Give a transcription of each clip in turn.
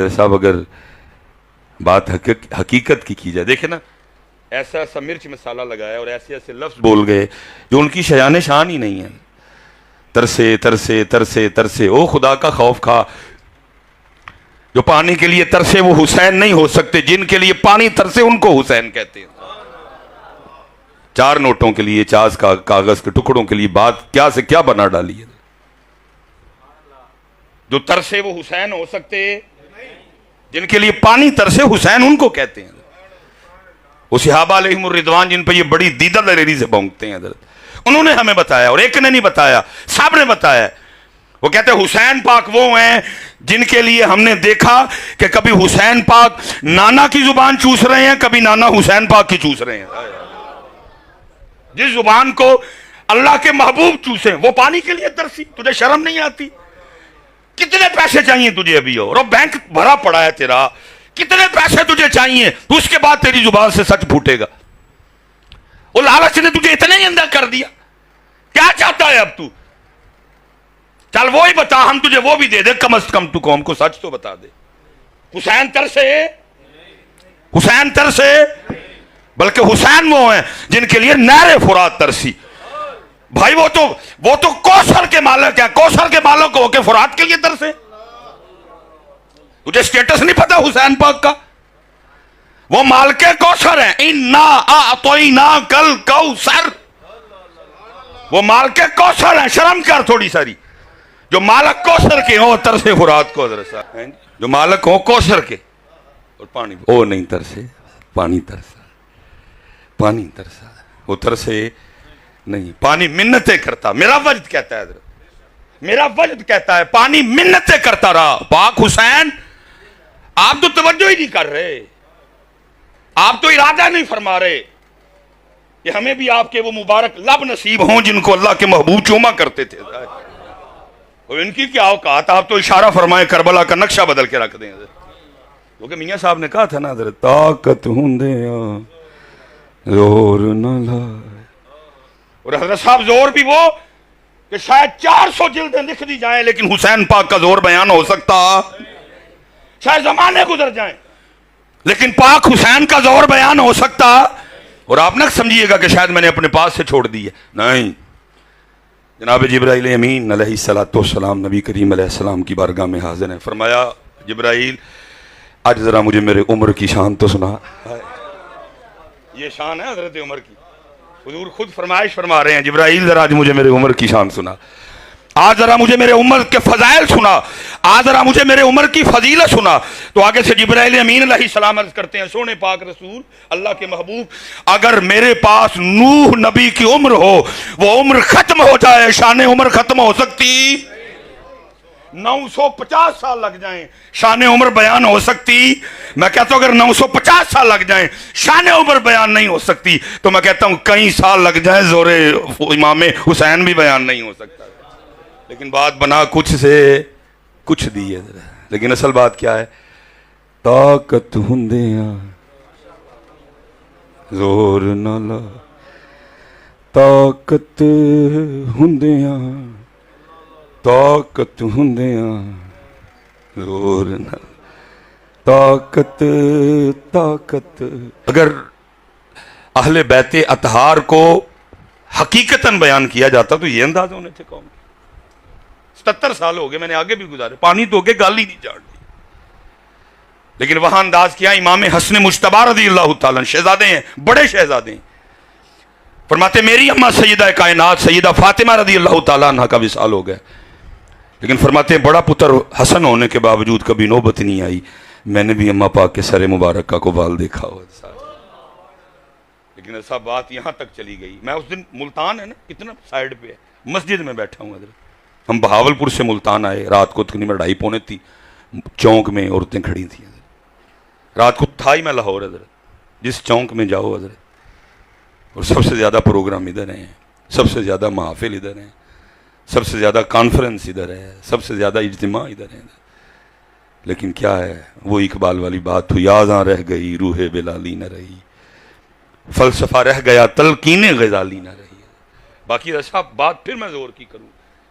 صاحب اگر بات حقیقت کی جائے، دیکھیں نا ایسا ایسا مرچ مسالہ لگایا اور ایسے ایسے لفظ بول گئے جو ان کی شیان شان ہی نہیں ہے. ترسے ترسے ترسے ترسے، او خدا کا خوف کھا. جو پانی کے لیے ترسے وہ حسین نہیں ہو سکتے، جن کے لیے پانی ترسے ان کو حسین کہتے ہیں. 4 نوٹوں کے لیے 50 کاغذ کے ٹکڑوں کے لیے بات کیا سے کیا بنا ڈالی ہے. جو ترسے وہ حسین ہو سکتے، جن کے لیے پانی ترسے حسین ان کو کہتے ہیں. وہ صحابہ علیہم الرضوان جن پہ یہ بڑی دیدہ دلیری سے بھونکتے ہیں حضرت، انہوں نے ہمیں بتایا، اور ایک نے نہیں بتایا، سب نے بتایا. وہ کہتے ہیں حسین پاک وہ ہیں جن کے لیے ہم نے دیکھا کہ کبھی حسین پاک نانا کی زبان چوس رہے ہیں، کبھی نانا حسین پاک کی چوس رہے ہیں. جس زبان کو اللہ کے محبوب چوسیں وہ پانی کے لیے ترسی. تجھے شرم نہیں آتی؟ کتنے پیسے چاہیے تجھے ابھی، اور بینک بھرا پڑا ہے تیرا، کتنے پیسے تجھے چاہیے تو اس کے بعد تیری زبان سے سچ پھوٹے گا. وہ لالچ نے تجھے اتنا ہی اندھا کر دیا. کیا چاہتا ہے اب تو؟ چل وہی بتا، ہم تجھے وہ بھی دے دے، کم از کم تو قوم کو سچ تو بتا دے. حسین ترسے، حسین ترسے، بلکہ حسین وہ ہیں جن کے لیے نہر فرات ترسی. بھائی وہ تو کوثر کے مالک ہیں، کوثر کے مالک ہو کے فرات کے لیے ترسے. تجھے سٹیٹس نہیں پتا حسین پاک کا؟ وہ مالک کوثر ہیں. انا اعطیناکل کوثر، وہ مالک کوثر ہیں. شرم کر تھوڑی ساری. جو مالک کوثر کے ہوں ترسے فرات کو حضرت صاحب، جو مالک ہوں کوثر کے اور پانی وہ نہیں ترسے. پانی ترسا، پانی ترسا، وہ ترسے نہیں. پانی منتیں کرتا. میرا وجد کہتا ہے حضرت، میرا وجد کہتا ہے پانی منتیں کرتا رہا. پاک حسین آپ تو توجہ ہی نہیں کر رہے، آپ تو ارادہ نہیں فرما رہے کہ ہمیں بھی آپ کے وہ مبارک لب نصیب ہوں جن کو اللہ کے محبوب چوما کرتے تھے. اور ان کی کیا اوقات، آپ تو اشارہ فرمائیں کربلا کا نقشہ بدل کے رکھ دیں. کیونکہ میاں صاحب نے کہا تھا نا حضرت، طاقت ہندیا زور نہ لائے. اور حضرت صاحب زور بھی وہ کہ شاید 400 جلدیں لکھ دی جائیں لیکن حسین پاک کا زور بیان ہو سکتا. شاید زمانے گزر جائیں لیکن پاک حسین کا زور بیان ہو سکتا. اور آپ نہ سمجھیے گا کہ شاید میں نے اپنے پاس سے چھوڑ دی ہے، نہیں. جناب جبرائیل امین علیہ السلام نبی کریم علیہ السلام کی بارگاہ میں حاضر ہیں. فرمایا جبرائیل آج ذرا مجھے میرے عمر کی شان تو سنا. یہ شان ہے حضرت عمر کی. حضور خود فرمائش فرما رہے ہیں، جبرائیل ذرا آج مجھے میرے عمر کی شان سنا، آج ذرا مجھے میرے عمر کے فضائل سنا، آج ذرا مجھے میرے عمر کی فضیلت سنا. تو آگے سے جبرائیل امین علیہ السلام عرض کرتے ہیں، سونے پاک رسول اللہ کے محبوب، اگر میرے پاس نوح نبی کی عمر ہو، وہ عمر ختم ہو جائے، شان عمر ختم ہو سکتی؟ 950 سال لگ جائیں شان عمر بیان ہو سکتی؟ میں کہتا ہوں اگر 950 سال لگ جائیں شان عمر بیان نہیں ہو سکتی تو میں کہتا ہوں کئی سال لگ جائیں زور امام حسین بھی بیان نہیں ہو سکتا. لیکن بات بنا کچھ سے کچھ دی ہے. لیکن اصل بات کیا ہے؟ طاقت ہندیاں زور نہ لا، طاقت ہندیاں، طاقت ہندیاں زور نہ، طاقت طاقت. اگر اہل بیت اطہار کو حقیقتاً بیان کیا جاتا تو یہ انداز ہونے تھے قوم. 77 سال ہو گئے، میں نے آگے بھی گزارے، پانی تو کے گال ہی نہیں جاڑ دی. لیکن وہاں انداز کیا؟ امام حسن مجتبی رضی اللہ تعالیٰ شہزادے ہیں، بڑے شہزادے ہیں. فرماتے میری اماں سیدہ کائنات سیدہ فاطمہ رضی اللہ تعالیٰ عنہ کا وصال ہو گیا، لیکن فرماتے ہیں بڑا پتر حسن ہونے کے باوجود کبھی نوبت نہیں آئی میں نے بھی اماں پاک کے سر مبارک کا قبال دیکھا ہو. لیکن ایسا بات یہاں تک چلی گئی. میں اس دن ملتان ہے نا، کتنا سائیڈ پہ ہے، مسجد میں بیٹھا ہوں حضرت. ہم بہاولپور سے ملتان آئے، رات کو تقریباً 2:30 تھی. چونک میں عورتیں کھڑی تھیں. رات کو تھا ہی میں لاہور حضرت. جس چونک میں جاؤ حضرت، اور سب سے زیادہ پروگرام ادھر ہیں، سب سے زیادہ محافل ادھر ہیں، سب سے زیادہ کانفرنس ادھر ہے، سب سے زیادہ اجتماع ادھر ہے. لیکن کیا ہے وہ اقبال والی بات تو یاداں رہ گئی روح بلالی نہ رہی، فلسفہ رہ گیا تلقین غزالی نہ رہی. باقی صاحب بات پھر میں زور کی کروں.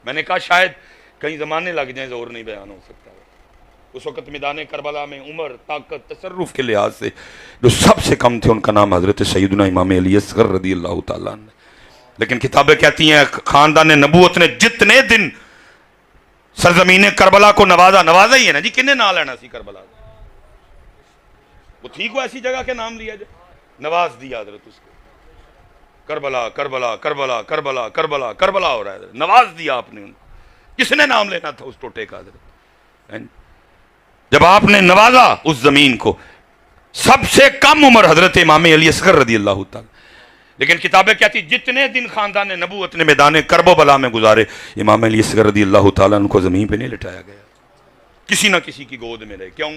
میں نے کہا شاید کئی زمانے لگ جائیں زور نہیں بیان ہو سکتا. اس وقت میدان کربلا میں عمر، طاقت، تصرف کے لحاظ سے جو سب سے کم تھے ان کا نام حضرت سیدنا امام علی اصغر رضی اللہ تعالیٰ عنہ. لیکن کتابیں کہتی ہیں خاندان نبوت نے جتنے دن سرزمین کربلا کو نوازا ہی ہے نا جی. کنے نام لینا سی کربلا وہ ٹھیک ہو ایسی جگہ کے نام لیا جائے. نواز دیا حضرت اس کو. کربلا کربلا کربلا کربلا کربلا کربلا ہو رہا ہے. نواز دیا آپ نے ان کو. کس نے نام لینا تھا اس ٹوٹے کا حضرت؟ جب آپ نے نوازا اس زمین کو. سب سے کم عمر حضرت امام علی اصغر رضی اللہ تعالی. لیکن کتابیں کہتی جتنے دن خاندان نبوت نے میدان کرب و بلا میں گزارے امام علی اصغر رضی اللہ تعالیٰ ان کو زمین پہ نہیں لٹایا گیا. کسی نہ کسی کی گود میں رہے. کیوں؟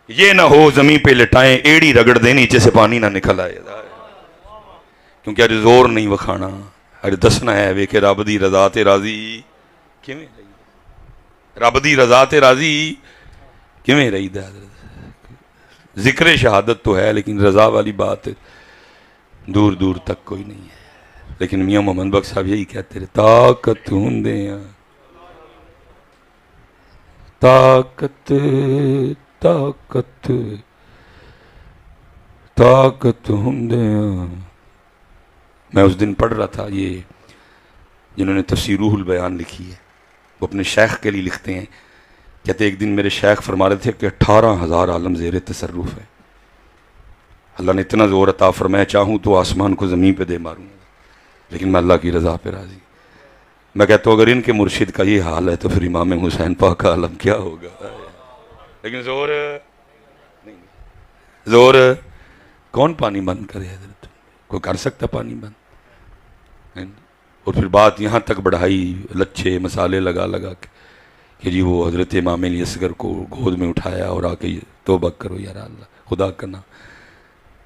یہ نہ ہو زمین پہ لٹائیں ایڑی رگڑ دیں نیچے سے پانی نہ نکل آئے. کیونکہ اج زور نہیں وکھانا اج دسنا ہے وے کہ رب دی رضا تے راضی کیویں رہی. رب دی رضا تے راضی کیویں رہی دا. ذکر شہادت تو ہے لیکن رضا والی بات دور دور تک کوئی نہیں ہے. لیکن میاں محمد بخش صاحب یہی کہتے رہے طاقت ہوندیاں طاقت طاقت طاقت ہوندیاں. میں اس دن پڑھ رہا تھا یہ جنہوں نے تفسیر روح البیان لکھی ہے وہ اپنے شیخ کے لیے لکھتے ہیں. کہتے ایک دن میرے شیخ فرما رہے تھے کہ 18,000 عالم زیر تصرف ہے. اللہ نے اتنا زور عطا فرمایا چاہوں تو آسمان کو زمین پہ دے ماروں گا لیکن میں اللہ کی رضا پہ راضی. میں کہتا ہوں اگر ان کے مرشد کا یہ حال ہے تو پھر امام حسین پاک کا عالم کیا ہوگا. لیکن زور کون پانی بند کرے حضرت؟ کوئی کر سکتا پانی بند؟ اور پھر بات یہاں تک بڑھائی لچھے مسالے لگا کے کہ جی وہ حضرت امام علی اصغر کو گود میں اٹھایا اور آ کے توبہ کرو یار اللہ خدا کا نام.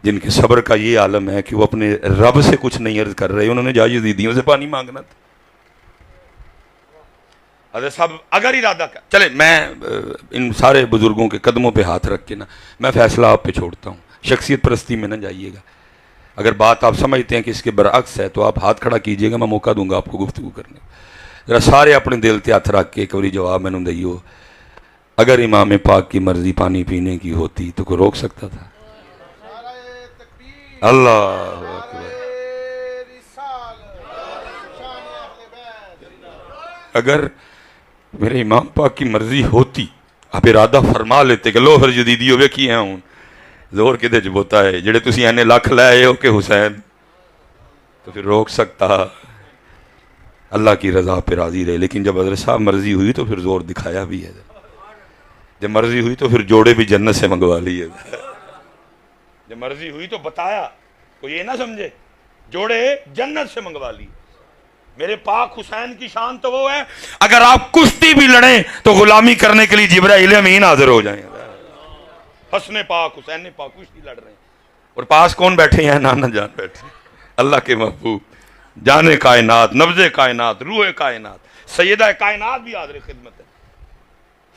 جن کے صبر کا یہ عالم ہے کہ وہ اپنے رب سے کچھ نہیں عرض کر رہے انہوں نے جا یزیدیوں سے پانی مانگنا تھا. حضرت صاحب اگر ارادہ کر چلے میں ان سارے بزرگوں کے قدموں پہ ہاتھ رکھ کے نا میں فیصلہ آپ پہ چھوڑتا ہوں. شخصیت پرستی میں نہ جائیے گا. اگر بات آپ سمجھتے ہیں کہ اس کے برعکس ہے تو آپ ہاتھ کھڑا کیجئے گا. میں موقع دوں گا آپ کو گفتگو کرنے. ذرا سارے اپنے دل تے ہاتھ رکھ کے ایک باری جواب میں نے دئیو. اگر امام پاک کی مرضی پانی پینے کی ہوتی تو کوئی روک سکتا تھا؟ اللہ اکبر. اگر میرے امام پاک کی مرضی ہوتی آپ ارادہ فرما لیتے کہ لو پھر جدیدیو ویکھی ہیں ہوں زور کدے چ بوتا ہے جڑے تسی اینے لکھ لائے ہو کہ حسین تو پھر روک سکتا. اللہ کی رضا پہ راضی رہے. لیکن جب حضرت صاحب مرضی ہوئی تو پھر زور دکھایا بھی ہے. جب مرضی ہوئی تو پھر جوڑے بھی جنت سے منگوا لیے. جب مرضی ہوئی تو بتایا کوئی یہ نہ سمجھے جوڑے جنت سے منگوا لی. میرے پاک حسین کی شان تو وہ ہے اگر آپ کشتی بھی لڑیں تو غلامی کرنے کے لیے جبرائیل امین حاضر ہو جائیں. حسن پاک حسین پاک کشتی لڑ رہے ہیں اور پاس کون بیٹھے ہیں؟ نانا جان بیٹھے اللہ کے محبوب جان کائنات نبض کائنات روح کائنات سیدہ کائنات بھی حاضر خدمت ہے.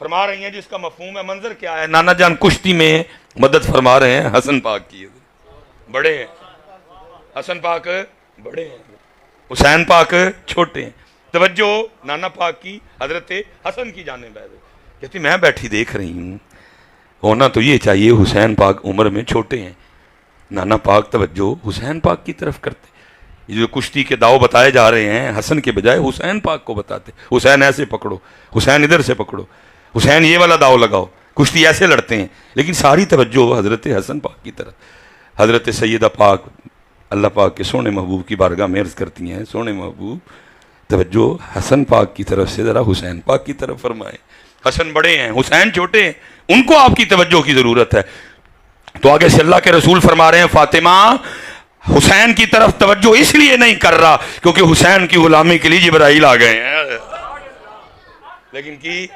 فرما رہی ہیں جس کا مفہوم ہے منظر کیا ہے. نانا جان کشتی میں مدد فرما رہے ہیں حسن پاک کی. بڑے ہیں حسن پاک بڑے ہیں حسین پاک چھوٹے ہیں. توجہ نانا پاک کی حضرت حسن کی جانب ہے. کہتی میں بیٹھی دیکھ رہی ہوں ہونا تو یہ چاہیے حسین پاک عمر میں چھوٹے ہیں. نانا پاک توجہ حسین پاک کی طرف کرتے. یہ جو کشتی کے داؤ بتائے جا رہے ہیں حسن کے بجائے حسین پاک کو بتاتے. حسین ایسے پکڑو حسین ادھر سے پکڑو حسین یہ والا داؤ لگاؤ کشتی ایسے لڑتے ہیں. لیکن ساری توجہ حضرت حسن پاک کی طرف. حضرت سیدہ پاک اللہ پاک کے سونے محبوب کی بارگاہ میں عرض کرتی ہیں سونے محبوب توجہ حسن پاک کی طرف سے ذرا حسین پاک کی طرف فرمائیں. حسن بڑے ہیں حسین چھوٹے ہیں ان کو آپ کی توجہ کی ضرورت ہے. تو آگے سے اللہ کے رسول فرما رہے ہیں فاطمہ حسین کی طرف توجہ اس لیے نہیں کر رہا کیونکہ حسین کی غلامی کے لیے جبرائیل آ گئے ہیں. لیکن کی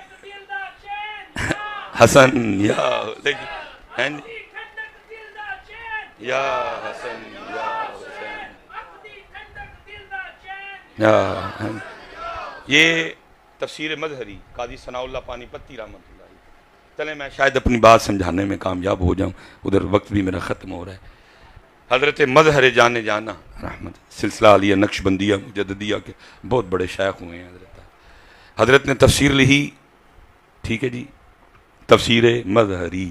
حسن یا حسن یا یہ تفسیر مظہری قاضی ثناء اللہ پانی پتی رحمۃ اللہ. چلیں میں شاید اپنی بات سمجھانے میں کامیاب ہو جاؤں ادھر وقت بھی میرا ختم ہو رہا ہے. حضرت مظہر جانے جانا رحمت سلسلہ علیہ نقشبندیہ مجددیہ کے بہت بڑے شیخ ہوئے ہیں. حضرت نے تفسیر لکھی ٹھیک ہے جی تفسیر مظہری،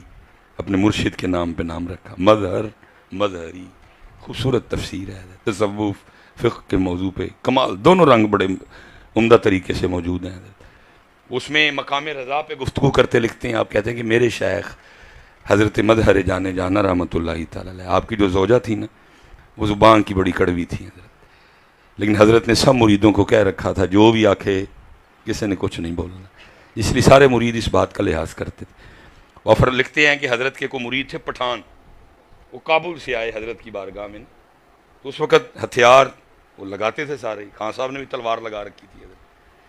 اپنے مرشد کے نام پہ نام رکھا، مظہر مظہری، خوبصورت تفسیر ہے، تصوف فقہ کے موضوع پہ کمال، دونوں رنگ بڑے عمدہ طریقے سے موجود ہیں. اس میں مقام رضا پہ گفتگو کرتے لکھتے ہیں، آپ کہتے ہیں کہ میرے شیخ حضرت مظہر جانے جانا رحمۃ اللہ تعالی علیہ، آپ کی جو زوجہ تھی نا وہ زبان کی بڑی کڑوی تھی حضرت، لیکن حضرت نے سب مریدوں کو کہہ رکھا تھا جو بھی آکھے کسی نے کچھ نہیں بولنا، اس لیے سارے مرید اس بات کا لحاظ کرتے تھے. اور پھر لکھتے ہیں کہ حضرت کے کو مرید تھے پٹھان، وہ کابل سے آئے حضرت کی بارگاہ میں، تو اس وقت ہتھیار وہ لگاتے تھے سارے، خان صاحب نے بھی تلوار لگا رکھی تھی حضرت.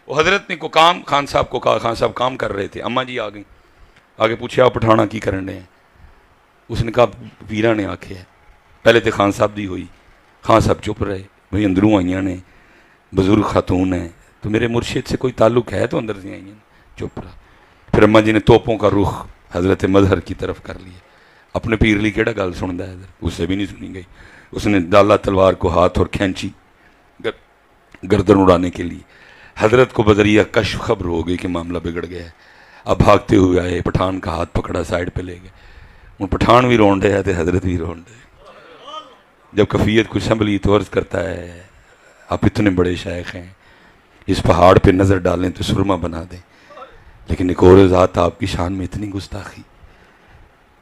وہ حضرت نے کو کام خان صاحب کو کہا، خان صاحب کام کر رہے تھے، اماں جی آ گئیں، آگے پوچھے آپ پٹھانا کی کرن رہے ہیں؟ اس نے کہا پیرا نے آکھے ہے. پہلے تو خان صاحب دی ہوئی، خان صاحب چپ رہے، بھئی اندروں آئیاں نے بزرگ خاتون ہیں تو میرے مرشد سے کوئی تعلق ہے تو اندر سے آئیاں، چپ رہا. پھر اماں جی نے توپوں کا رخ حضرت مظہر کی طرف کر لیا. اپنے پیر لی کیڑا گل سندا ہے حضرت، اس سے بھی نہیں سنی گئی. اس نے ڈالا تلوار کو ہاتھ اور کھینچی گردن اڑانے کے لیے. حضرت کو بذریعہ کشف خبر ہو گئی کہ معاملہ بگڑ گیا ہے. اب بھاگتے ہوئے آئے، پٹھان کا ہاتھ پکڑا، سائڈ پہ لے گئے. ان پٹھان بھی رون رہے تھے، حضرت بھی رون رہے. جب کفیت کو سنبھلی تو عرض کرتا ہے آپ اتنے بڑے شیخ ہیں، اس پہاڑ پہ نظر ڈالیں تو سرما بنا دیں، لیکن ایک اور ذات آپ کی شان میں اتنی گستاخی.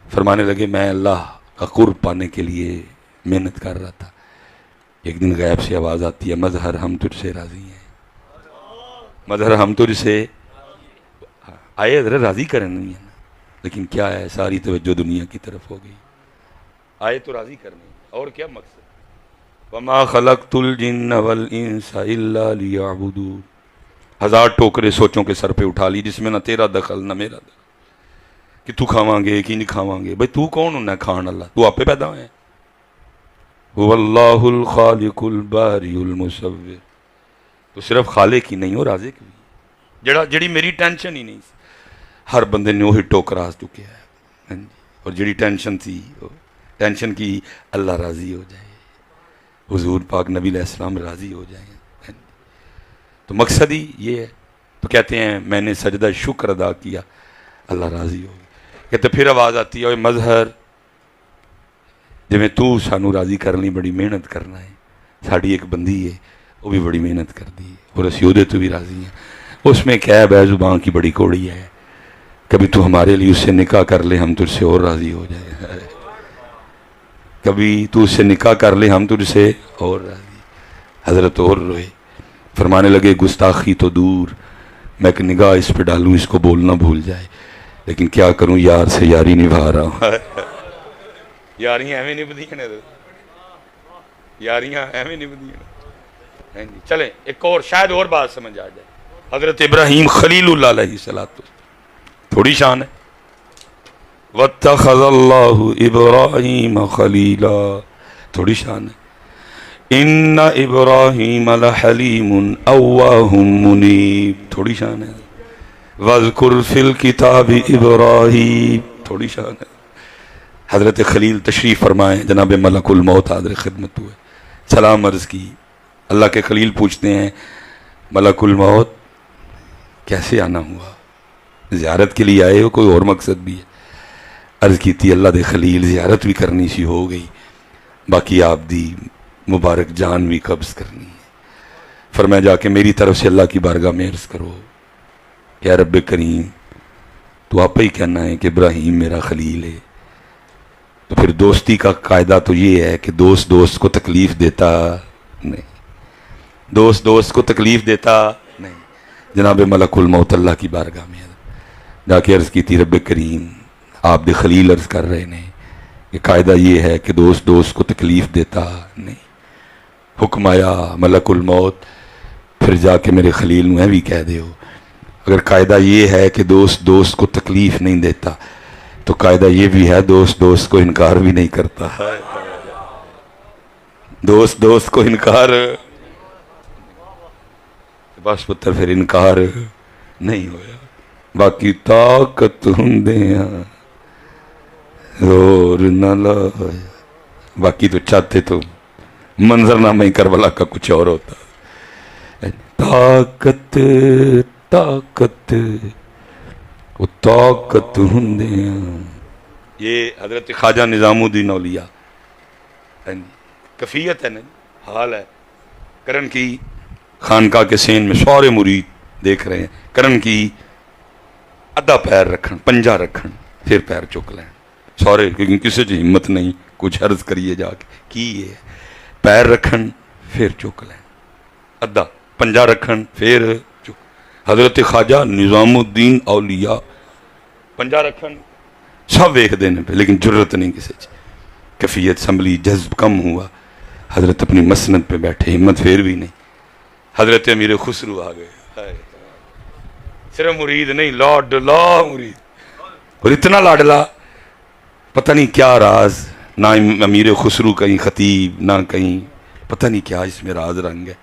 فرمانے لگے میں اللہ کا قرب پانے کے لیے محنت کر رہا تھا. ایک دن غیب سے آواز آتی ہے مظہر ہم تجھ سے راضی ہیں، مظہر ہم تجھ سے آئے حضرت راضی کریں نہیں ہے نا، لیکن کیا ہے ساری توجہ دنیا کی طرف ہو گئی. آئے تو راضی کرنے، اور کیا مقصد؟ وما خلقت الجن والانس الا لیعبدون. 1000 ٹوکرے سوچوں کے سر پہ اٹھا لی جس میں نہ تیرا دخل نہ میرا دخل، کہ تو کھاواں گے کہ نہیں کھاواں گے. بھئی تو کون ہونا کھان اللہ؟ تو آپ پہ پیدا ہوئے ہیں. هو اللہ الخالق الباری المصور. تو صرف خالق ہی نہیں ہو، رازق بھی، جڑی میری ٹینشن ہی نہیں. ہر بندے نے وہی ٹوکرا آ چکے ہے، اور جڑی ٹینشن تھی ٹینشن کی اللہ راضی ہو جائے، حضور پاک نبی علیہ السلام راضی ہو جائیں. تو مقصد ہی یہ ہے. تو کہتے ہیں میں نے سجدہ شکر ادا کیا، اللہ راضی ہو گیا. کہتے پھر آواز آتی ہے اوے مظہر جی تو سانو راضی کرنی بڑی محنت کرنا ہے، ساڑی ایک بندی ہے وہ بھی بڑی محنت کر دی اور اسی عہدے تو بھی راضی ہیں. اس میں کیا ہے بے زبان کی بڑی کوڑی ہے، کبھی تو ہمارے لیے اس سے نکاح کر لے ہم تجھ سے اور راضی ہو جائے، کبھی تو اس سے نکاح کر لے ہم تجھ سے اور راضی. حضرت اور روئے، فرمانے لگے گستاخی تو دور، میں ایک نگاہ اس پہ ڈالوں اس کو بولنا بھول جائے، لیکن کیا کروں یار سے یاری نبھا رہا ہوں. یاریاں ایویں نبھدیاں، یاریاں ایویں نبھدیاں. چلیں ایک اور شاید اور بات سمجھ آ جائے. حضرت ابراہیم خلیل اللہ علیہ الصلوۃ، تھوڑی شان ہے. واتخذ اللہ ابراہیم خلیلا، تھوڑی شان ہے. ان ابراہیم لحلیم اواہ منیب، تھوڑی شان ہے. واذکر فی الکتاب ابراہیم، تھوڑی شان ہے. حضرت خلیل تشریف فرمائیں، جناب ملک الموت حاضر خدمت ہوئے، سلام عرض کی. اللہ کے خلیل پوچھتے ہیں ملک الموت کیسے آنا ہوا؟ زیارت کے لیے آئے ہو کوئی اور مقصد بھی ہے؟ عرض کی تھی اللہ دے خلیل زیارت بھی کرنی سی ہو گئی، باقی آپ دی مبارک جان بھی قبض کرنی ہے. فرمایا جا کے میری طرف سے اللہ کی بارگاہ میں عرض کرو کہ رب کریم تو آپ ہی کہنا ہے کہ ابراہیم میرا خلیل ہے. تو پھر دوستی کا قاعدہ تو یہ ہے کہ دوست دوست کو تکلیف دیتا نہیں، دوست دوست کو تکلیف دیتا نہیں. جناب ملک الموت اللہ کی بارگاہ میں جا کے عرض کی تھی رب کریم آپ دے خلیل عرض کر رہے ہیں کہ قاعدہ یہ ہے کہ دوست دوست کو تکلیف دیتا نہیں. حکم آیا ملک الموت پھر جا کے میرے خلیل میں بھی کہہ دے ہو اگر قاعدہ یہ ہے کہ دوست دوست کو تکلیف نہیں دیتا تو قاعدہ یہ بھی ہے دوست دوست کو انکار بھی نہیں کرتا. دوست دوست کو انکار، بس پتر پھر انکار نہیں ہویا. باقی طاقت ہندیاں زور نہ لایا، باقی تو چاہتے تو منظرنامہ ہی کربلا کا کچھ اور ہوتا. طاقت طاقت وہ طاقت ہندیاں. یہ حضرت خواجہ نظام الدین اولیاء کفیت ہے نا، حال ہے. کرن کی خانقاہ کے سین میں سارے مرید دیکھ رہے ہیں. کرن کی ادھا پیر رکھن، پنجا رکھن، پھر پیر چک لین سارے، کیونکہ کسی سے ہمت نہیں کچھ عرض کریے جا کے کی یہ پیر رکھن پھر چک لین، ادھا پنجا رکھن پھر چک. حضرت خواجہ نظام الدین اولیاء پنجا رکھن سب ویکھ دینے پہ، لیکن جرت نہیں کسی چ. کفیت سنبھلی، جذب کم ہوا. حضرت اپنی مسند پہ بیٹھے، ہمت پھر بھی نہیں. حضرت امیر خسرو آ گئے. صرف مرید نہیں، لاڈ لا مرید، اور اتنا لاڈلا پتہ نہیں کیا راز. نہ امیر خسرو کہیں خطیب، نہ کہیں پتہ نہیں کیا اس میں راز رنگ ہے.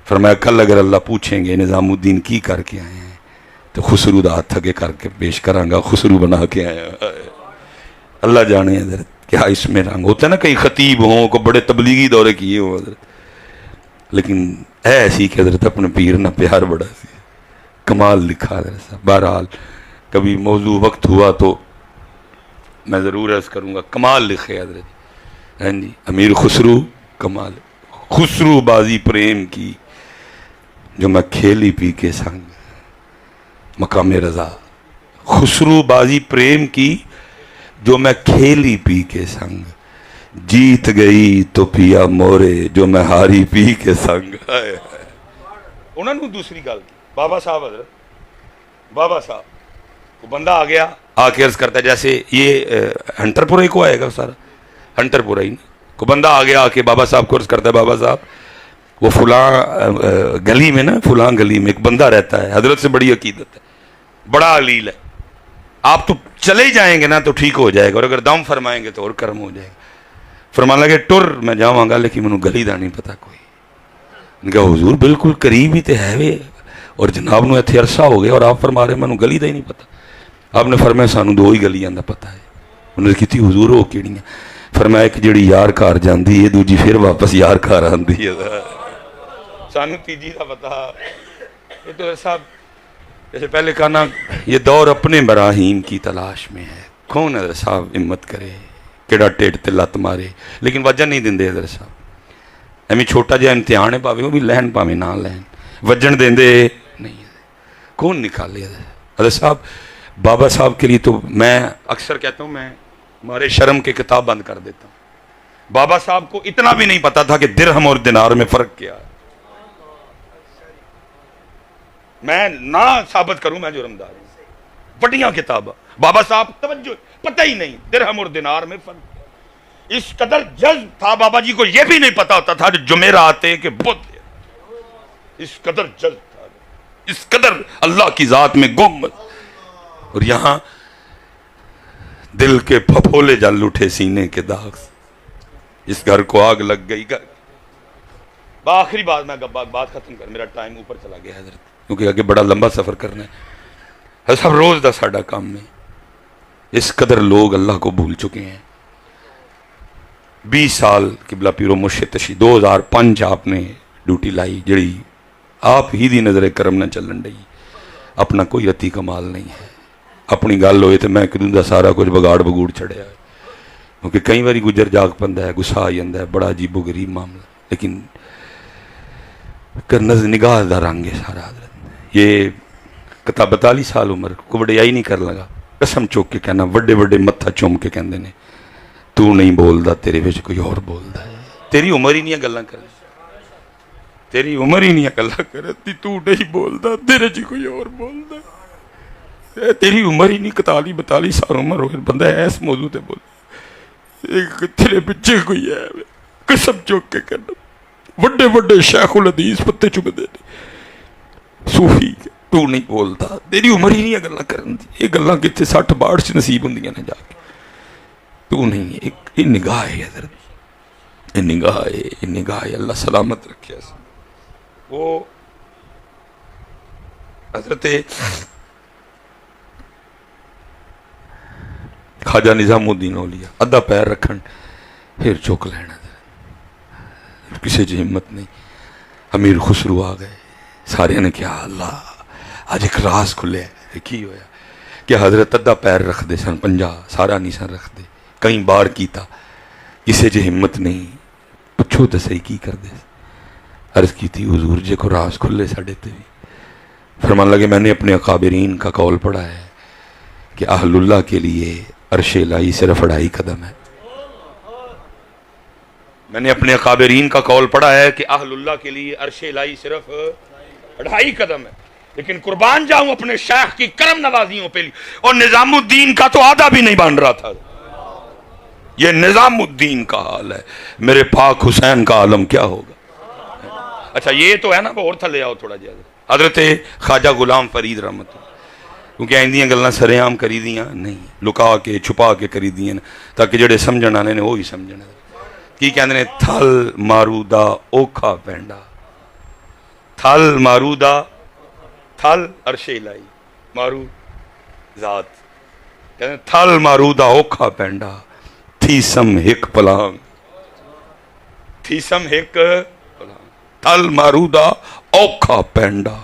فرمایا کل اگر اللہ پوچھیں گے نظام الدین کی کر کے آئے ہیں تو خسرو دا ہاتھ تھگے کر کے پیش کروں گا، خسرو بنا کے آیا. اللہ جانے حضرت کیا اس میں رنگ ہوتا ہے نا. کئی خطیب ہوں کو بڑے تبلیغی دورے کیے ہوں حضرت، لیکن ہے ایسی کہ حضرت اپنے پیر نہ پیار بڑا سی کمال لکھا حضرت صاحب. بہرحال کبھی موضوع وقت ہوا تو میں ضرور عرض کروں گا. کمال لکھے حضرت. ہاں جی، امیر خسرو کمال. خسرو بازی پریم کی جو میں کھیلی پی کے سنگ مقام رضا. خسرو بازی پریم کی جو میں کھیلی پی کے سنگ، جیت گئی تو پیا مورے جو میں ہاری پی کے سنگ. انہوں نے دوسری گل کی. بابا صاحب حضرت بابا صاحب کو بندہ آ گیا، آ کے عرض کرتا ہے جیسے یہ ہنٹر پورے کو آئے گا سارا ہنٹر پورا ہی نا. کو بندہ آ گیا آ کے بابا صاحب کو عرض کرتا ہے بابا صاحب وہ فلاں گلی میں نا، فلاں گلی میں ایک بندہ رہتا ہے، حضرت سے بڑی عقیدت ہے، بڑا علیل ہے، آپ تو چلے جائیں گے نا تو ٹھیک ہو جائے گا، اور اگر دم فرمائیں گے تو اور کرم ہو جائے گا. فرمان لگے ٹر میں جاؤں گا لیکن مجھے گلی دا نہیں پتا کوئی. ان کا حضور بالکل قریب ہی تے ہے وے، اور جناب نو ایتھے عرصہ ہو گیا اور آپ فرما رہے مجھے گلی دا ہی نہیں پتا. آپ نے فرمایا سانو دو ہی گلیاں دا پتا ہے. انہوں نے کہتی حضور ہو کیڑیاں؟ فرمایا کہ جڑی یار کار جاندی ہے دوجی پھر واپس یار کار آندی ہے. سانو تیجی دا پتا. یہ تو صاحب جیسے پہلے کہا نا، یہ دور اپنے براہیم کی تلاش میں ہے. کون حضرت صاحب ہمت کرے کیڑا ٹیٹ تے لت مارے، لیکن وجہ نہیں دیں دے حضرت صاحب. ایمی چھوٹا جہا امتحان ہے پاوے وہ بھی لہن پاوے نہ لہن، وجن دیں دے نہیں. کون نکالے حضرت صاحب؟ بابا صاحب کے لیے تو میں اکثر کہتا ہوں میں ہمارے شرم کے کتاب بند کر دیتا ہوں. بابا صاحب کو اتنا بھی نہیں پتا تھا کہ درہم اور دینار میں فرق کیا ہے. میں نہ ثابت کروں میں جرمدار ہوں. بڑیاں کتاب بابا صاحب توجہ پتہ ہی نہیں درہم اور دینار میں فرق. اس قدر جذب تھا بابا جی کو یہ بھی نہیں پتا ہوتا تھا جمعرات کہ بدھ. اس قدر جذب تھا، اس قدر اللہ کی ذات میں گم. اور یہاں دل کے پھپھولے جل اٹھے سینے کے داغ سے. اس گھر کو آگ لگ گئی. گھر آخری بات میں بات ختم کر، میرا ٹائم اوپر چلا گیا حضرت کیونکہ آگے بڑا لمبا سفر کرنا ہے. سب روز دا ساڈا کام میں اس قدر لوگ اللہ کو بھول چکے ہیں. 20 سال قبلہ پیرو مرشد تشریف 2005 آپ نے ڈیوٹی لائی جڑی آپ ہی دی نظر کرم نہ چلن ڈئی. اپنا کوئی رتی کمال نہیں ہے. اپنی گل ہوئے تو میں کدوں دا سارا کچھ بگاڑ بگوڑ چڑھیا ہے، کیونکہ کئی باری گجر جاگ پندا ہے، غصہ آ جاندا ہے، بڑا عجیب و غریب معاملہ. لیکن نگاہ دا رنگ ہے سارا حضرت. یہ 42 سال عمر کو وڈیائی نہیں کر لگا، قسم چوک کے کہنا وڈے وڈے متھا چوم کے کہندے نے تو نہیں بولدا تیرے وچ کوئی اور بولدا ہے. تیری عمر ہی نہیں گلاں کر، تیری عمر ہی نہیں گلاں کرتی، تو نہیں بولدا تیرے چ کوئی اور بولدا. تیری عمر ہی نہیں 41-42 سال عمر ہو گئی، بندہ ایس موضوع تے بولے تیرے پیچھے کوئی ہے. قسم چوک کے کہنا وڈے وڈے شیخ الحدیث پتے چکدے نے صوفی، تو نہیں بولدا تیری عمر ہی نہیں گلاں کرن دی. یہ گلاں کتے 60-62 چ نصیب ہوندیاں نے جا کے. تو نہیں، ایک نگاہ ہے حضرت، یہ نگاہ ہے، یہ نگاہ ہے. اللہ سلامت رکھے. وہ حضرت خواجہ نظام الدین اولیاء ادھا پیر رکھن پھر چک لینا، کسی چ ہمت نہیں. امیر خسرو آ گئے، سارے نے کیا اللہ آج ایک راز کھلے ہے. کی ہویا؟ کہ حضرت ادھا پیر رکھ دے سن 50 سارا نہیں سن رکھ دے کئی بار کیتا کسے جے ہمت نہیں پچھو تو صحیح کی کر دے عرض کی تھی حضور جے کو راز کھلے ساڑے تے بھی فرمان لگے میں نے اپنے اکابرین کا قول پڑھا ہے کہ اہل اللہ کے لیے عرش الہی صرف 2.5 قدم ہے میں نے اپنے اکابرین کا قول پڑھا ہے کہ اہل اللہ کے لیے عرش الہی صرف 2.5 قدم ہے لیکن قربان جاؤں اپنے شیخ کی کرم نوازیوں پہ لی اور نظام الدین کا تو آدھا بھی نہیں بن رہا تھا یہ نظام الدین کا حال ہے میرے پاک حسین کا عالم کیا ہوگا اچھا یہ تو ہے نا اور تھلے آؤ تھوڑا جائے حضرت خواجہ غلام فرید رحمت کیونکہ آئندیاں گلنا سرے عام کری دیاں نہیں لکا کے چھپا کے کری دیاں تاکہ جڑے سمجھن آنے نے وہی سمجھن کی کہندے نے تھل مارو دا اوکھا پینڈا تھل مارو دا تھل عرش الہی مارو ذات کہندے تھل مارو دا اوکھا پینڈا تھیسم ہک پلانگ تھیسم ہک پلانگ تھل مارو دا اوکھا پینڈا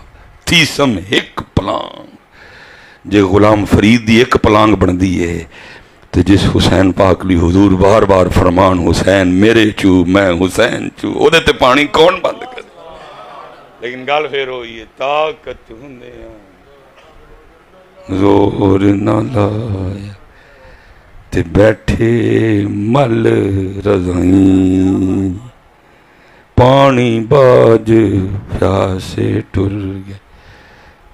تھیسم ہک پلانگ جے غلام فرید دی ایک پلانگ بن دی ہے تو جس حسین پاک لی حضور بار بار فرمان حسین میرے چو میں حسین چو او دے تے پانی کون بند کر لیکن گال پھر ہوئی ہے طاقت ہوندے زور نہ لایا تے بیٹھے مل رضائیں پانی باج پیاسے ٹر گئے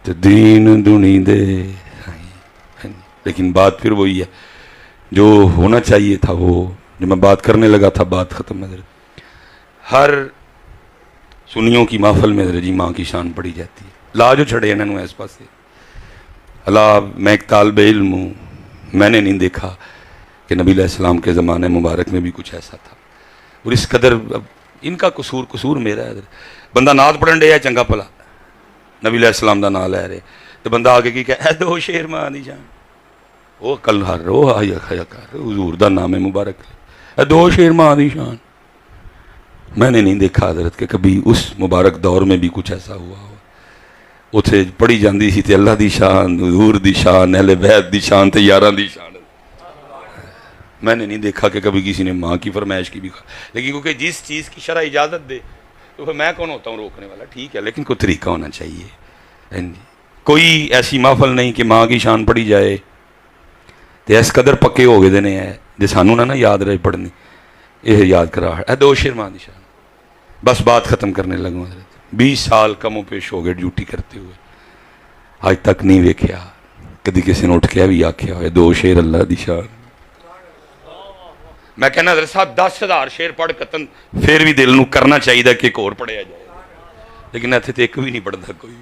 تو دین دنی دے لیکن بات پھر وہی ہے جو ہونا چاہیے تھا وہ جو میں بات کرنے لگا تھا بات ختم ہے ہر سنیوں کی محفل میں جی ماں کی شان پڑی جاتی ہے لا جو چھڑے انہوں نے اس پاس سے اللہ میں ایک طالب علم ہوں میں نے نہیں دیکھا کہ نبی علیہ السلام کے زمانے مبارک میں بھی کچھ ایسا تھا اور اس قدر ان کا قصور میرا ہے بندہ نعت پڑھن دے ہے چنگا پلا نبی علیہ السلام دا نام لے رہے تو بندہ آگے کی کہ اے دو شیر ماں دی جان وہ کل ہر رو آیا کھایا کر حضور دا نام مبارک اے دو شیر ماں دی شان میں نے نہیں دیکھا حضرت کہ کبھی اس مبارک دور میں بھی کچھ ایسا ہوا ہو اتھے پڑھی جاندی سی تے اللہ دی شان حضور دی شان اہل بیت دی شان تے یاران دی شان میں نے نہیں دیکھا کہ کبھی کسی نے ماں کی فرمائش کی بھی کھا لیکن کیونکہ جس چیز کی شرع اجازت دے تو پھر میں کون ہوتا ہوں روکنے والا ٹھیک ہے لیکن کوئی طریقہ ہونا چاہیے کوئی ایسی محفل نہیں کہ ماں کی شان پڑھی جائے تو اس قدر پکے ہو گئے دینے ہیں جے سانو نہ یاد رہے پڑھنی یہ یاد کرا اے دو شیر ماں دی شان بس بات ختم کرنے لگوں حضرت 20 سال کم و پیش ہو گئے ڈیوٹی کرتے ہوئے آج تک نہیں ویکھیا کدی کسی نے اٹھ کے بھی آکھیا ہوئے دو شیر اللہ دی شان میں کہنا حضرت صاحب 10,000 شیر پڑھ کتن پھر بھی دل نو کرنا چاہیے کہ ایک اور پڑھیا جائے لیکن ایتھے تے ایک بھی نہیں پڑھتا کوئی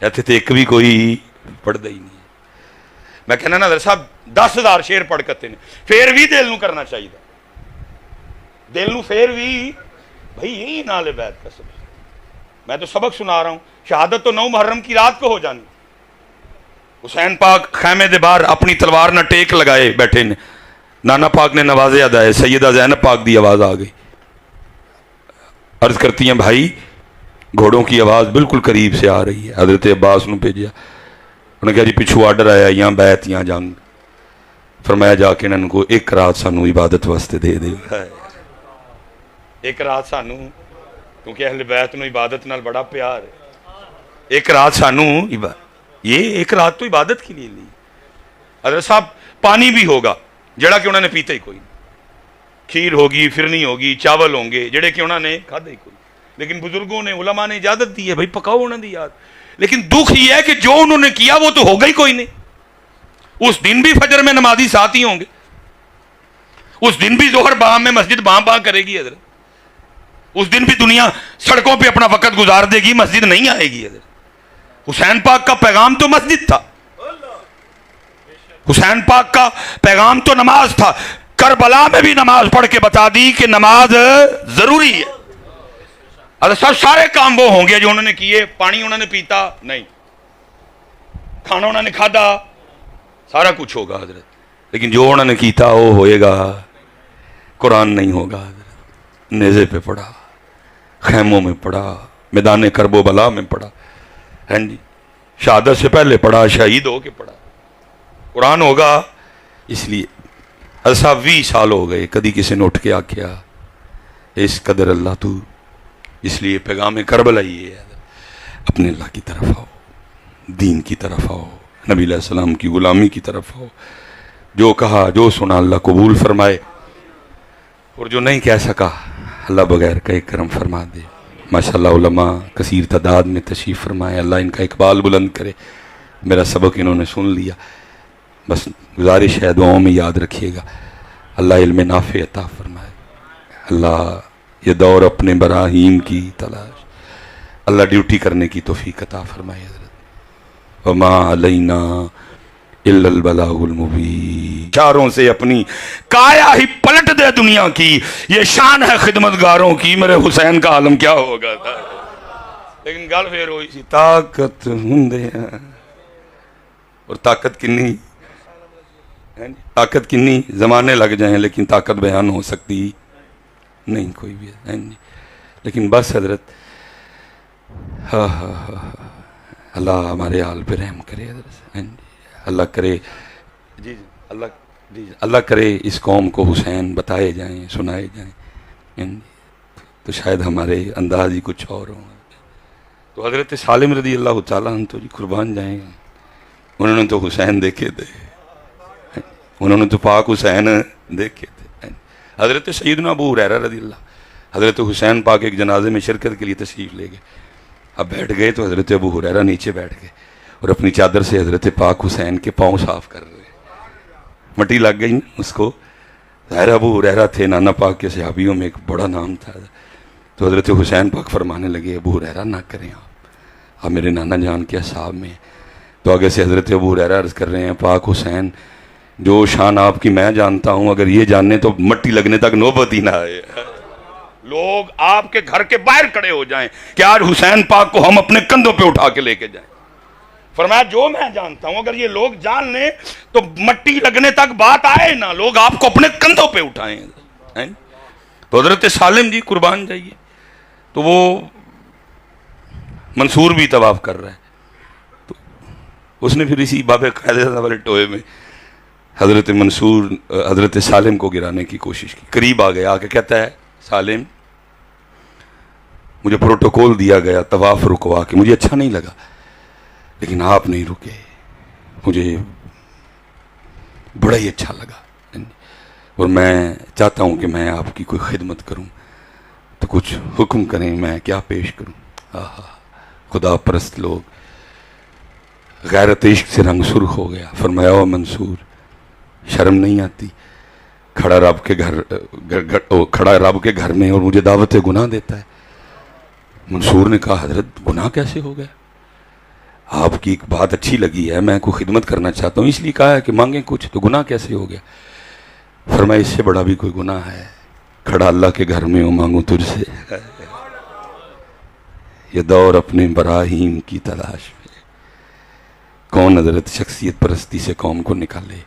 ایتھے تے ایک بھی کوئی پڑھتا ہی نہیں میں کہنا نا حضرت صاحب 10,000 شیر پڑھ کتن پھر بھی دل نو کرنا چاہیے دل نو پھر بھی بھائی یہی نال بیت کا سبق میں تو سبق سنا رہا ہوں شہادت تو 9 محرم کی رات کو ہو جانی حسین پاک خیمے دے باہر اپنی تلوار نہ ٹیک لگائے بیٹھے نے نانا پاک نے نوازے ادائے سیدہ زینب پاک دی آواز آ گئی عرض کرتی ہیں بھائی گھوڑوں کی آواز بالکل قریب سے آ رہی ہے حضرت عباس نے بھیجا انہوں نے کہا جی پچھو آرڈر آیا یہاں بیعت یہاں جنگ فرمایا جا کے انہوں کو ایک رات سانو عبادت واسطے دے دے ایک رات سانو کیونکہ اہل بیعت نو عبادت نال بڑا پیار ہے ایک رات سانو یہ ایک رات تو عبادت کے لیے لی حضرت صاحب پانی بھی ہوگا جڑا کہ انہوں نے پیتا ہی کوئی نہیں کھیر ہوگی فرنی ہوگی چاول ہوں گے جڑے کہ انہوں نے کھادا ہی کوئی لیکن بزرگوں نے علماء نے اجازت دی ہے بھائی پکاؤ انہوں نے یاد لیکن دکھ یہ ہے کہ جو انہوں نے کیا وہ تو ہوگا ہی کوئی نہیں اس دن بھی فجر میں نمازی ساتھ ہی ہوں گے اس دن بھی ظہر بام میں مسجد بام بام کرے گی حضرت اس دن بھی دنیا سڑکوں پہ اپنا وقت گزار دے گی مسجد نہیں آئے گی حضرت حسین پاک کا پیغام تو مسجد تھا حسین پاک کا پیغام تو نماز تھا کربلا میں بھی نماز پڑھ کے بتا دی کہ نماز ضروری ہے حضرت سارے کام وہ ہوں گے جو انہوں نے کیے پانی انہوں نے پیتا نہیں کھانا انہوں نے کھادا سارا کچھ ہوگا حضرت لیکن جو انہوں نے کیتا وہ ہوئے گا قرآن نہیں ہوگا حضرت نیزے پہ پڑھا خیموں میں پڑھا میدان کرب و بلا میں پڑھا ہیں جی شہادت سے پہلے پڑھا, شہید ہو کے پڑھا. قرآن ہوگا. اس لیے ایسا 20 سال ہو گئے کدی کسی نے اٹھ کے آکھیا اس قدر اللہ تو. اس لیے پیغام کربلا یہ ہے, اپنے اللہ کی طرف آؤ, دین کی طرف آؤ, نبی علیہ السلام کی غلامی کی طرف آؤ. جو کہا جو سنا اللہ قبول فرمائے, اور جو نہیں کہہ سکا اللہ بغیر کا ایک کرم فرما دے. ماشاءاللہ علماء کثیر تعداد میں تشریف فرمائے, اللہ ان کا اقبال بلند کرے. میرا سبق انہوں نے سن لیا, بس گزارش ہے دعاؤں میں یاد رکھیے گا. اللہ علم نافع عطا فرمائے. اللہ یہ دور اپنے براہیم کی تلاش, اللہ ڈیوٹی کرنے کی توفیق عطا فرمائے. حضرت وما علینا الا البلاغ المبین. چاروں سے اپنی کایا ہی پلٹ دے دنیا کی, یہ شان ہے خدمتگاروں کی. میرے حسین کا عالم کیا ہوگا تھا. لیکن گل پھر ہوئی سی طاقت ہوندے اور طاقت کنی, طاقت کنی زمانے لگ جائیں لیکن طاقت بیان ہو سکتی نہیں کوئی بھی. لیکن بس حضرت اللہ ہمارے حال پہ رحم کرے. حضرت اللہ کرے جی اللہ کرے اس قوم کو حسین بتائے جائیں, سنائے جائیں, تو شاید ہمارے انداز ہی کچھ اور ہوں. تو حضرت سالم رضی اللہ تعالیٰ عنہ تو جی قربان جائیں, انہوں نے تو حسین دیکھے تھے, انہوں نے تو پاک حسین دیکھے تھے. حضرت سیدنا ابو ہریرہ رضی اللہ, حضرت حسین پاک ایک جنازے میں شرکت کے لیے تشریف لے گئے. اب بیٹھ گئے تو حضرت ابو ہریرہ نیچے بیٹھ گئے اور اپنی چادر سے حضرت پاک حسین کے پاؤں صاف کر رہے. مٹی لگ گئی اس کو. ظاہر ابو ہریرہ تھے, نانا پاک کے صحابیوں میں ایک بڑا نام تھا. تو حضرت حسین پاک فرمانے لگے ابو ہریرہ نہ کریں آپ میرے نانا جان کے اصحاب میں. تو آگے سے حضرت ابو ہریرہ عرض کر رہے ہیں پاک حسین جو شان آپ کی میں جانتا ہوں, اگر یہ جاننے تو مٹی لگنے تک نوبت ہی نہ آئے. لوگ آپ کے گھر کے باہر کھڑے ہو جائیں کہ آج حسین پاک کو ہم اپنے کندھوں پہ اٹھا کے لے کے جائیں. فرمایا جو میں جانتا ہوں اگر یہ لوگ جان لیں تو مٹی لگنے تک بات آئے نہ, لوگ آپ کو اپنے کندھوں پہ اٹھائیں. تو حضرت سالم جی قربان جائیے, تو وہ منصور بھی طواف کر رہا ہے. تو اس نے پھر اسی باب قاعدہ والے ٹوئے میں حضرت منصور حضرت سالم کو گرانے کی کوشش کی. قریب آ گیا, آ کے کہتا ہے سالم مجھے پروٹوکول دیا گیا طواف رکوا کے, مجھے اچھا نہیں لگا لیکن آپ نہیں رکے, مجھے بڑا ہی اچھا لگا اور میں چاہتا ہوں کہ میں آپ کی کوئی خدمت کروں, تو کچھ حکم کریں میں کیا پیش کروں. خدا پرست لوگ, غیرت عشق سے رنگ سرخ ہو گیا. فرمایا او منصور شرم نہیں آتی, کھڑا رب کے گھر میں اور مجھے دعوت گناہ دیتا ہے. منصور نے کہا حضرت گناہ کیسے ہو گیا, آپ کی ایک بات اچھی لگی ہے, میں کوئی خدمت کرنا چاہتا ہوں اس لیے کہا ہے کہ مانگیں کچھ, تو گناہ کیسے ہو گیا. فرمایا اس سے بڑا بھی کوئی گناہ ہے, کھڑا اللہ کے گھر میں ہوں مانگوں تجھ سے. یہ دور اپنے براہیم کی تلاش میں, کون حضرت شخصیت پرستی سے قوم کو نکالے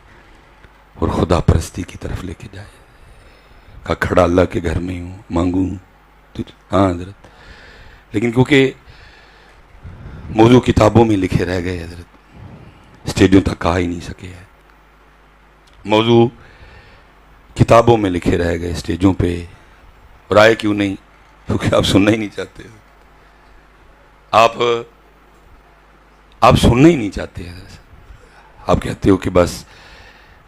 اور خدا پرستی کی طرف لے کے جائے. کہا کھڑا اللہ کے گھر میں ہوں مانگوں تجھ. ہاں حضرت, لیکن کیونکہ موضوع کتابوں میں لکھے رہ گئے حضرت, اسٹیجوں تک کہا ہی نہیں سکے ہے. موضوع کتابوں میں لکھے رہ گئے اسٹیجوں پہ, اور آئے کیوں نہیں, کیونکہ آپ سننا ہی نہیں چاہتے. آپ سننا ہی نہیں چاہتے حضرت. آپ کہتے ہو کہ بس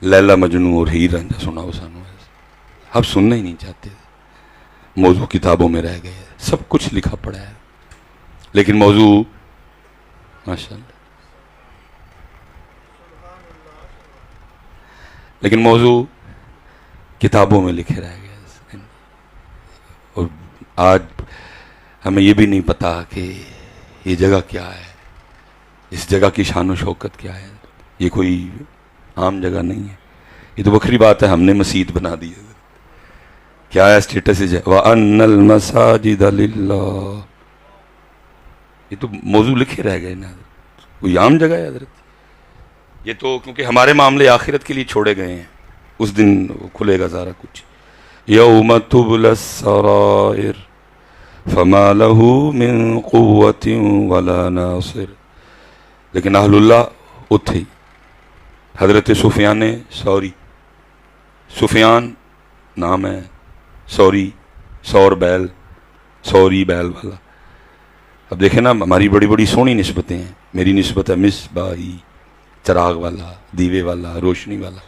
لیلا مجنوں اور ہیر رانجھا سناؤ سانو. آپ سننا ہی نہیں چاہتے. موضوع کتابوں میں رہ گئے, سب کچھ لکھا پڑا ہے لیکن موضوع ماشاءاللہ لیکن موضوع کتابوں میں لکھے رہ گئے. اور آج ہمیں یہ بھی نہیں پتا کہ یہ جگہ کیا ہے, اس جگہ کی شان و شوکت کیا ہے. یہ کوئی عام جگہ نہیں ہے, یہ تو بکری بات ہے ہم نے مسجد بنا دی ہے. کیا ہے اسٹیٹس ہے وَأَنَّ الْمَسَاجِدَ لِلَّهِ, یہ تو موضوع لکھے رہ گئے نا, کوئی عام جگہ ہے حضرت. یہ تو کیونکہ ہمارے معاملے آخرت کے لیے چھوڑے گئے ہیں, اس دن کھلے گا سارا کچھ. یوم تبلی السرائر فما له من قوة ولا ناصر. لیکن اہل اللہ اتھے ہی. حضرت سفیان ثوری، سفیان نام ہے، ثوری سور بیل، سوری بیل والا. اب دیکھیں نا ہماری بڑی بڑی سونی نسبتیں ہیں. میری نسبت ہے مصباحی، چراغ والا، دیوے والا، روشنی والا.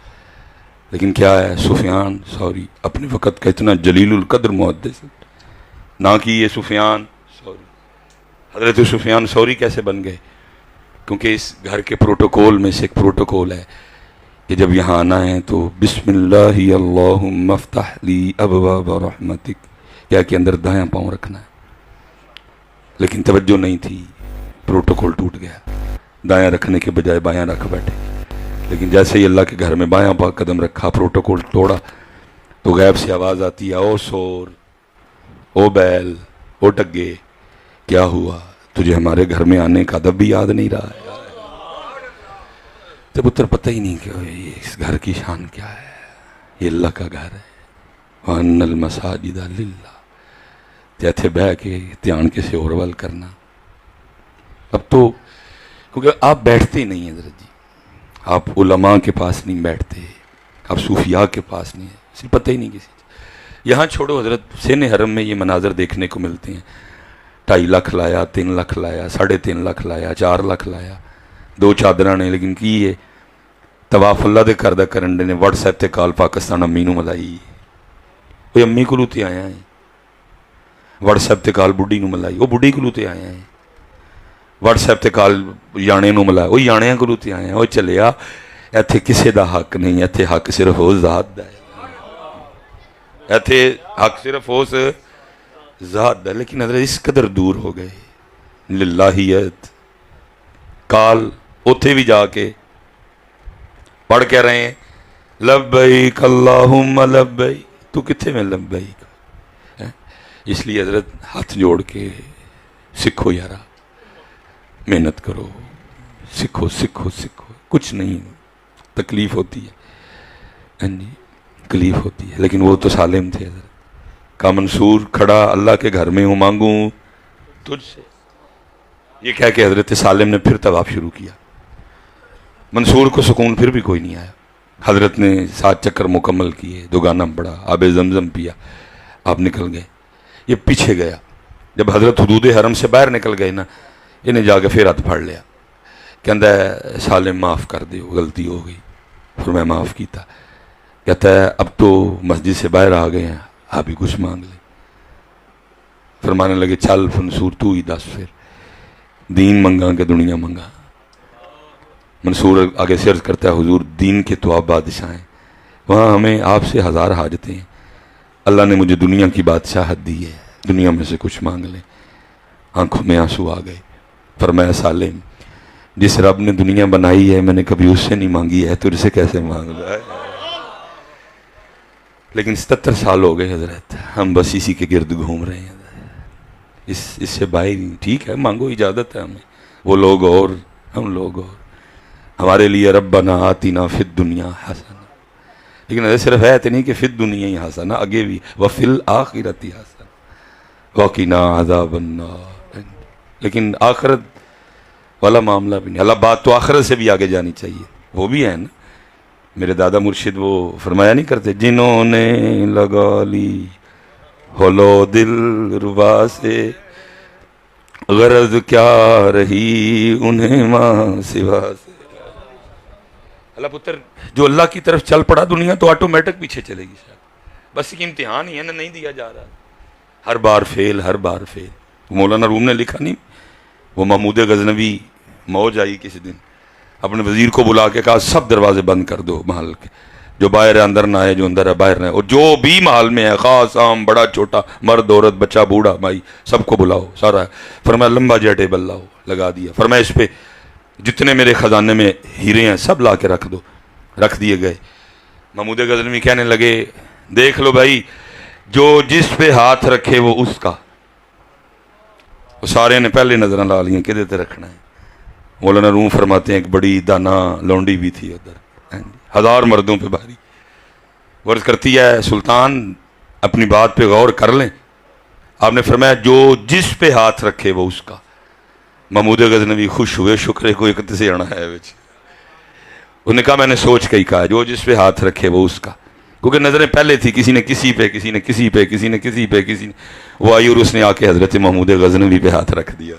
لیکن کیا ہے سفیان ثوری اپنے وقت کا اتنا جلیل القدر محدث نہ کہ یہ سفیان ثوری. حضرت سفیان ثوری کیسے بن گئے؟ کیونکہ اس گھر کے پروٹوکول میں سے ایک پروٹوکول ہے کہ جب یہاں آنا ہے تو بسم اللہ اللہم افتح لی ابواب رحمتک کیا کہ اندر دایاں پاؤں رکھنا ہے. لیکن توجہ نہیں تھی، پروٹوکول ٹوٹ گیا. دایاں رکھنے کے بجائے بایاں رکھ بیٹھے. لیکن جیسے ہی اللہ کے گھر میں بایاں پا قدم رکھا، پروٹوکول توڑا، تو غیب سے آواز آتی ہے او سور، او بیل، او ٹگے، کیا ہوا؟ تجھے ہمارے گھر میں آنے کا ادب بھی یاد نہیں رہا ہے؟ تو پتر پتہ ہی نہیں کہ اس گھر کی شان کیا ہے. یہ اللہ کا گھر ہے. وَأَنَّ الْمَسَاجِدَ لِلَّهِ. تے بہ کے دھیان کسی اور وال کرنا. اب تو کیونکہ آپ بیٹھتے ہی نہیں ہیں حضرت جی، آپ علماء کے پاس نہیں بیٹھتے، آپ صوفیاء کے پاس نہیں ہیں، صرف پتہ ہی نہیں کسی چیز. یہاں چھوڑو حضرت، سین حرم میں یہ مناظر دیکھنے کو ملتے ہیں. 2.5 لاکھ لایا، 3 لاکھ لایا، 3.5 لاکھ لایا، 4 لاکھ لایا، 2 چادراں نے. لیکن کی یہ طواف اللہ دے کردہ کرنڈے نے واٹس ایپ تے کال پاکستان امی نو ملائی. کوئی امی کو تے آیا ہے، واٹس ایپ تے کال بڈھی نو ملائی، وہ بڈھی کو تے آیا ہے. واٹس ایپ تے کال یانے نو ملایا، وہ یانیاں کو تے آیا. وہ چلیا ایتھے کسے دا حق نہیں، ایتھے حق صرف ہو ذات دا ہے. ایتھے حق صرف ہو ذات دا. لیکن حضرت اس قدر دور ہو گئے للہیت. کال اتھے بھی جا کے پڑھ کے رہے ہیں لبیک اللہم لبیک. تو کتھے میں لبیک؟ اس لیے حضرت ہاتھ جوڑ کے سکھو یارا، محنت کرو، سکھو سکھو سکھو. کچھ نہیں، تکلیف ہوتی ہے جی، تکلیف ہوتی ہے. لیکن وہ تو سالم تھے حضرت. کا منصور کھڑا اللہ کے گھر میں ہوں مانگوں تجھ سے، یہ کہہ کے حضرت سالم نے پھر طواف شروع کیا. منصور کو سکون پھر بھی کوئی نہیں آیا. حضرت نے 7 چکر مکمل کیے، 2 گانا پڑھا، آب زمزم پیا، آپ نکل گئے. یہ پیچھے گیا. جب حضرت حدود حرم سے باہر نکل گئے نا، انہیں جا کے پھر ہاتھ پھڑ لیا. کہتا ہے سالم معاف کر دیو، غلطی ہو گئی. پھر میں معاف کیتا. کہتا ہے اب تو مسجد سے باہر آ گئے ہیں، آپ ہی کچھ مانگ لیں. فرمانے لگے چل منصور تو ہی دس پھر دین منگا کہ دنیا منگا. منصور آگے سے عرض کرتا ہے حضور دین کے تو آپ بادشاہ ہیں، وہاں ہمیں آپ سے 1000 حاجتیں ہیں. اللہ نے مجھے دنیا کی بادشاہت دی ہے، دنیا میں سے کچھ مانگ لیں. آنکھوں میں آنسو آ گئے. فرمایا سالم جس رب نے دنیا بنائی ہے میں نے کبھی اس سے نہیں مانگی ہے، تجھ سے کیسے مانگ رہا ہے؟ لیکن 77 سال ہو گئے حضرت، ہم بس اسی کے گرد گھوم رہے ہیں. اس سے باہر نہیں. ٹھیک ہے مانگو، اجازت ہے ہمیں. وہ لوگ اور ہم لوگ اور. ہمارے لیے ربنا آتنا فی الدنیا حسنہ، لیکن ایسے صرف ہے نہیں کہ فی الدنیا ہی حسنہ، آگے بھی وفی الآخرۃ حسنہ وقنا عذاب النار. لیکن آخرت والا معاملہ بھی نہیں. اللہ بات تو آخرت سے بھی آگے جانی چاہیے، وہ بھی ہے نا. میرے دادا مرشد وہ فرمایا نہیں کرتے جنہوں نے لگا لی ہولو دل ربا سے غرض کیا رہی انہیں ماں سوا سے. اللہ پتر جو اللہ کی طرف چل پڑا دنیا تو آٹومیٹک پیچھے چلے گی. بس ایک امتحان ہی ہے نا، نہیں دیا جا رہا. ہر بار فیل، ہر بار فیل. مولانا روم نے لکھا نہیں، وہ محمود غزنوی موج آئی کسی دن، اپنے وزیر کو بلا کے کہا سب دروازے بند کر دو محل کے، جو باہر ہے اندر نہ آئے، جو اندر ہے باہر نہ آئے، اور جو بھی محل میں ہے خاص عام بڑا چھوٹا مرد عورت بچہ بوڑھا مائی سب کو بلاؤ سارا. فرمایا لمبا جا ٹیبل لاؤ، لگا دیا. فرمایا اس پہ جتنے میرے خزانے میں ہیرے ہیں سب لا کے رکھ دو. رکھ دیے گئے. محمود غزنوی کہنے لگے دیکھ لو بھائی، جو جس پہ ہاتھ رکھے وہ اس کا. وہ سارے نے پہلے نظریں لا لیں کدھر تے رکھنا ہے. مولانا روم فرماتے ہیں ایک بڑی دانا لونڈی بھی تھی ادھر، 1000 مردوں پہ بھاری. ورد کرتی ہے سلطان اپنی بات پہ غور کر لیں. آپ نے فرمایا جو جس پہ ہاتھ رکھے وہ اس کا. محمود غزنوی خوش ہوئے، شکر ہے کوئی کتے سے آنا ہے بچ. انہوں نے کہا میں نے سوچ کے ہی کہا جو جس پہ ہاتھ رکھے وہ اس کا، کیونکہ نظریں پہلے تھی کسی نے کسی پہ، کسی نے کسی پہ، کسی نے کسی پہ، کسی نے وہ آئی اور اس نے آ کے حضرت محمود غزنوی پہ ہاتھ رکھ دیا.